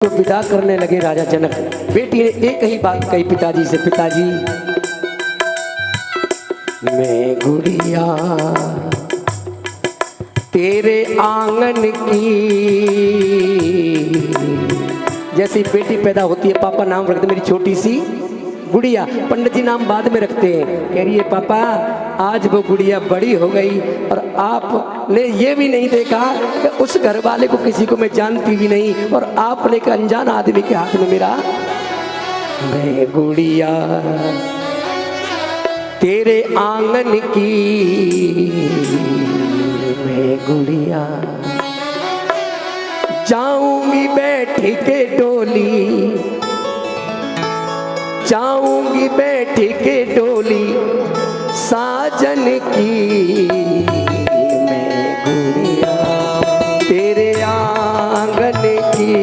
तो विदा करने लगे राजा जनक। बेटी ने एक ही बात कही पिताजी से, पिताजी मैं गुड़िया तेरे आंगन की। जैसी बेटी पैदा होती है पापा नाम रखते मेरी छोटी सी गुड़िया, पंडित जी नाम बाद में रखते हैं। कह रही है पापा आज वो गुड़िया बड़ी हो गई और आपने ये भी नहीं देखा कि उस घर वाले को किसी को मैं जानती भी नहीं और आपने एक अनजान आदमी के हाथ में मेरा मैं गुड़िया तेरे आंगन की। मैं गुड़िया जाऊंगी बैठ के डोली, जाऊंगी बैठ के डोली साजन की। मैं गुड़िया तेरे आंगन की।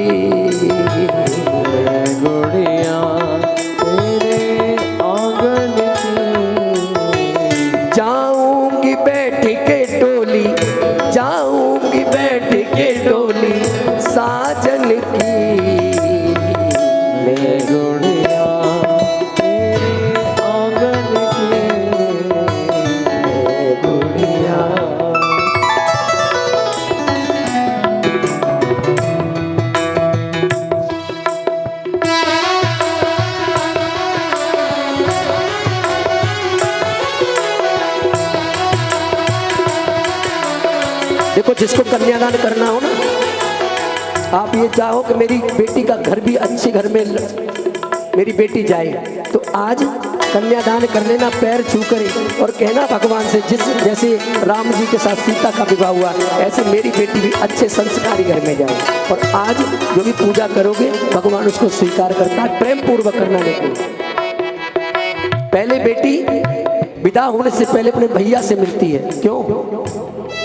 मैं गुड़िया तेरे आंगन की। जाऊंगी बैठ के डोली, जाऊंगी बैठ के डोली साजन की। मैं गुड़िया देखो, जिसको कन्यादान करना हो ना, आप ये चाहो कि मेरी बेटी का घर भी अच्छे घर में मेरी बेटी जाए, तो आज कन्यादान कर लेना पैर छू कर और कहना भगवान से, जिस जैसे राम जी के साथ सीता का विवाह हुआ ऐसे मेरी बेटी भी अच्छे संस्कारी घर में जाए। और आज जो भी पूजा करोगे भगवान उसको स्वीकार करता है, प्रेम पूर्वक करना। लेकिन पहले बेटी विदा होने से पहले अपने भैया से मिलती है। क्यों?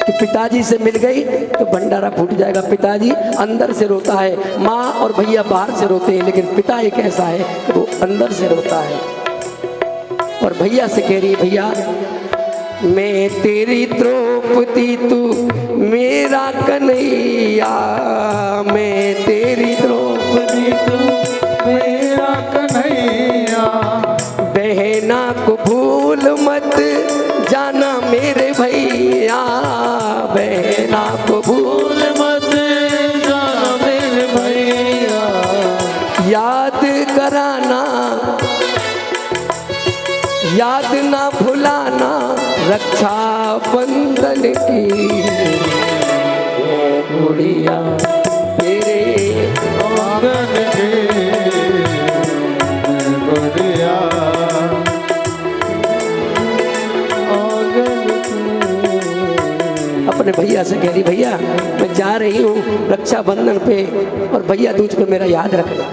कि पिताजी से मिल गई तो भंडारा फूट जाएगा। पिताजी अंदर से रोता है, माँ और भैया बाहर से रोते हैं, लेकिन पिता एक ऐसा है कि वो अंदर से रोता है। और भैया से कह रही है, भैया मैं तेरी द्रौपदी तू मेरा कन्हैया। मैं तेरी द्रौपदी तू मेरा कन्हैया। बहना को भूल मत जाना मेरे भैया। बहना को भूल मत जाना मेरे भैया। याद कराना, याद ना भुलाना रक्षा बंधन की। गुड़िया तेरे आंगन की। मैं गुड़िया आंगन की। अपने भैया से कह रही, भैया मैं जा रही हूँ रक्षाबंधन पे और भैया दूज पे मेरा याद रखना।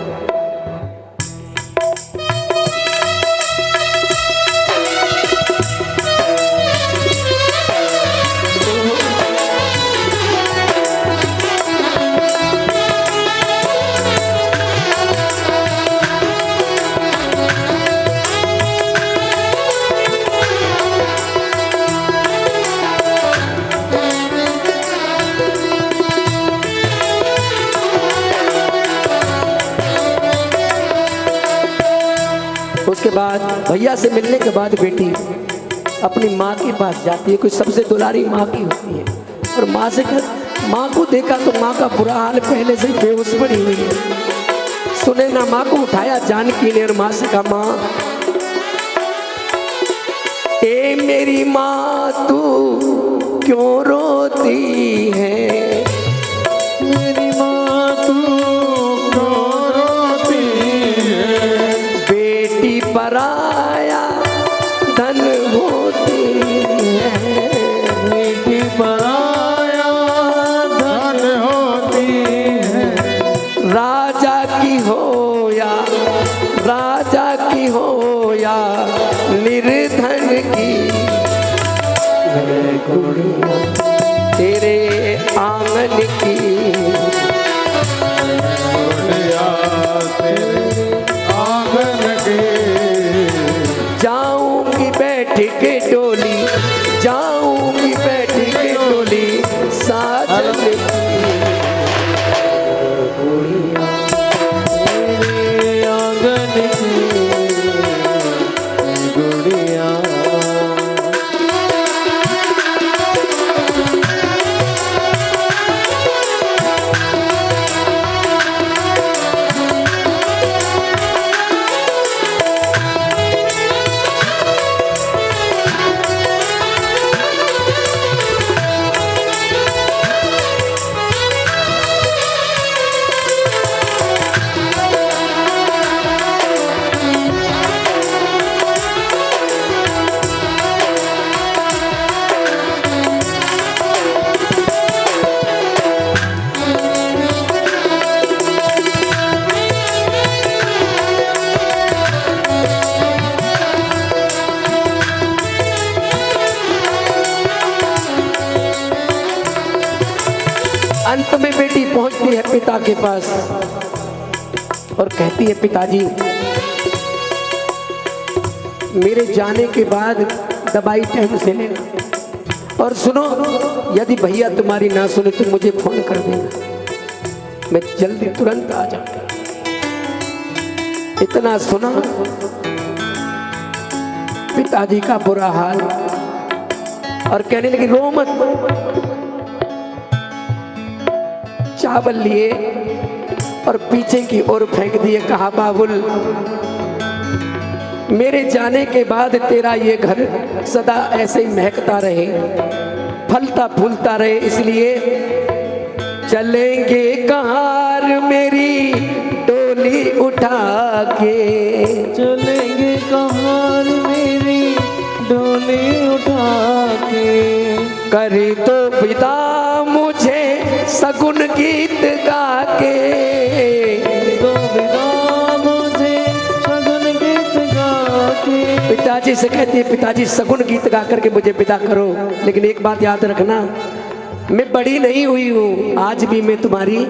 उसके बाद भैया से मिलने के बाद बेटी अपनी माँ के पास जाती है। कोई सबसे दुलारी माँ की होती है और माँ से माँ को देखा तो माँ का बुरा हाल पहले से ही बेहोश पड़ी हुई है। सुने ना, माँ को उठाया जानकी ने और माँ से कहा, माँ ए मेरी माँ तू क्यों रोती है। मेरी माँ तू क्यों रोती है। बेटी पराया धन होती है। बेटी पराया धन होती है। राजा की हो या राजा की हो या निर्धन की। मैं गुड़िया तेरे आंगन की। गुड़िया तेरे आंगन की। जाऊंगी बैठ के डोली, जाऊंगी बैठ के डोली साजन की। गुड़िया पहुंचती है पिता के पास और कहती है, पिताजी मेरे जाने के बाद दवाई टाइम से लेना, और सुनो यदि भैया तुम्हारी ना सुने तो मुझे फोन कर देना, मैं जल्दी तुरंत आ जाऊंगा। इतना सुना पिताजी का बुरा हाल और कहने लगे, रो मत। चावल लिए और पीछे की ओर फेंक दिए। कहा, बाबुल मेरे जाने के बाद तेरा ये घर सदा ऐसे ही महकता रहे, फलता फूलता रहे, इसलिए चलेंगे कहार मेरी डोली उठा के, चलेंगे कहार मेरी डोली उठा के, करी तो विदा मुझे सगुन गीत गा के, तो विदा मुझे सगुन गीत गा के। पिताजी से कहती है, पिताजी सगुन गीत गा करके मुझे विदा करो, लेकिन एक बात याद रखना, मैं बड़ी नहीं हुई हूँ, आज भी मैं तुम्हारी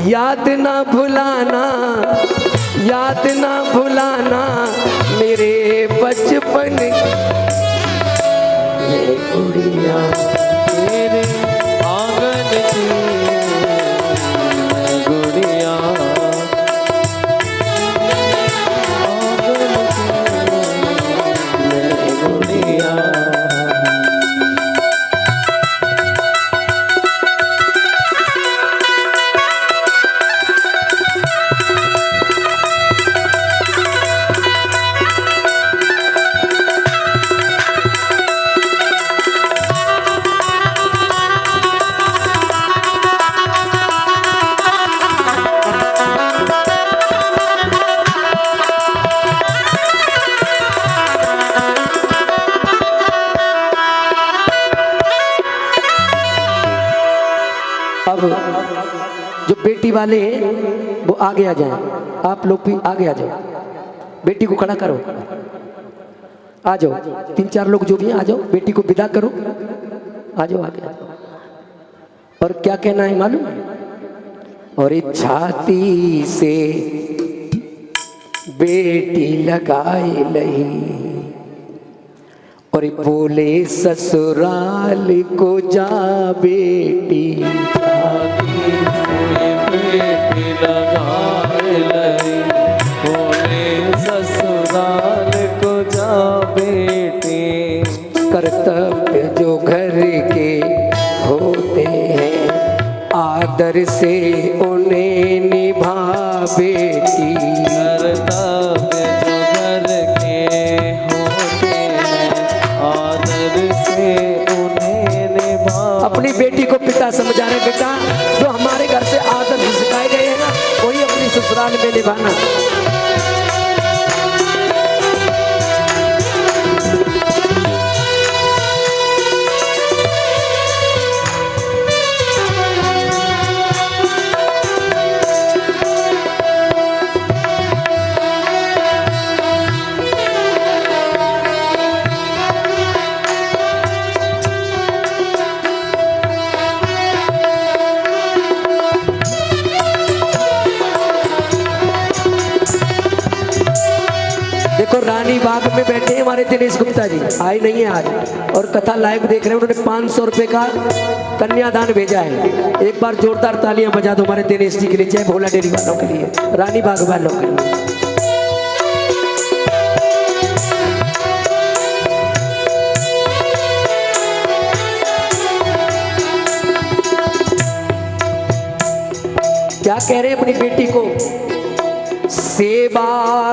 याद ना भुलाना, याद ना भुलाना मेरे बचपन की गुड़िया, तेरे आंगन की गुड़िया, आंगन की गुड़िया। अब जो बेटी वाले हैं वो आगे आ जाएं, आप लोग भी आगे आ जाओ, बेटी को खड़ा करो, आ जाओ, 3-4 लोग जो भी हैं आ जाओ, बेटी को विदा करो, आ जाओ आगे आ जाओ। और क्या कहना है मालूम? और एक छाती से बेटी लगाए लही और बोले ससुराल को जा बेटी, छाती से बेटी लगाए लई, बोले ससुराल को जा बेटी। कर्तव्य जो घर के होते हैं आदर से उन्हें निभा बेटी, कर्तव्य जो घर के होते हैं आदर से उन्हें निभा। अपनी बेटी को पिता समझा रहे, बेटा जो हमारे घर से आदर सिखाए गए हैं ना वही अपनी ससुराल में निभाना। देखो रानी बाग में बैठे हैं हमारे दिनेश गुप्ता जी, आए नहीं है आज, और कथा लाइव देख रहे हैं, उन्होंने 500 रुपए का कन्यादान भेजा है। एक बार जोरदार तालियां बजा दो हमारे दिनेश जी के लिए, जय भोला डेरी वालों के लिए, रानी बाग वालों के लिए। क्या कह रहे हैं अपनी बेटी को? सेवा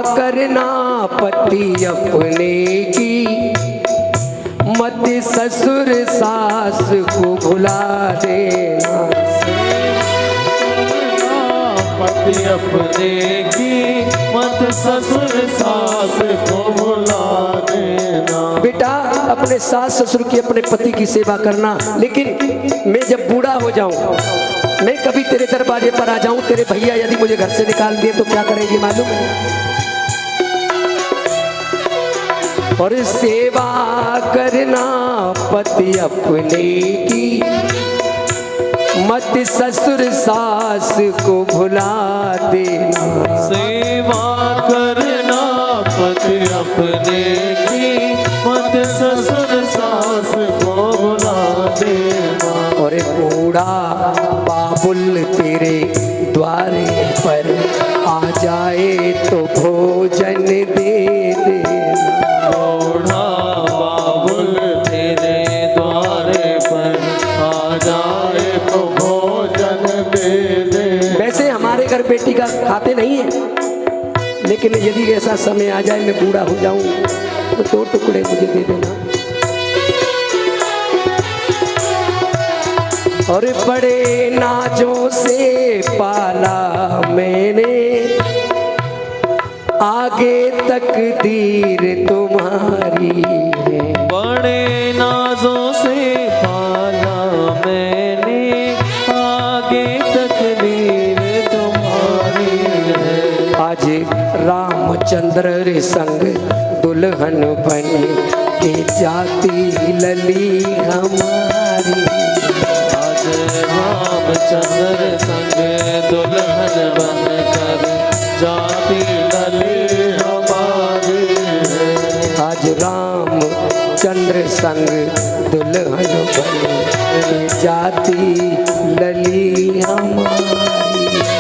करना पति अपने की, मत ससुर सास को भुला देना, पति अपने की मत ससुर सास को भुला देना। बेटा अपने सास ससुर की अपने पति की सेवा करना, लेकिन मैं जब बूढ़ा हो जाऊं, मैं कभी तेरे दरवाजे पर आ जाऊं, तेरे भैया यदि मुझे घर से निकाल दिए तो क्या करेगी मालूम है? और सेवा करना पति अपने की, मत ससुर सास को भुला देना। सेवा करना पति अपने की, मत ससुर सास को भुला देना। और बूढ़ा बाबुल तेरे द्वारे पर आ जाए तो भोजन दे देना। बूढ़ा बाबुल तेरे द्वारे पर आ जाए तो भोजन दे दे। वैसे हमारे घर बेटी का खाते नहीं है, लेकिन यदि ऐसा समय आ जाए मैं बूढ़ा हो जाऊं तो 2 टुकड़े मुझे दे देना। और बड़े नाजों से पाला मैंने, आगे तकदीर तुम्हारी है। बड़े नाजों से पाला मैंने, आगे तकदीर तुम्हारी है। आज रामचंद्र रे संग दुल्हन बन के जाती लली हमारी। आज रामचंद्र संग दुल्हन बनकर जाती लली हमारी है। आज रामचंद्र संग दुल्हन बन के जाती लली हमारी।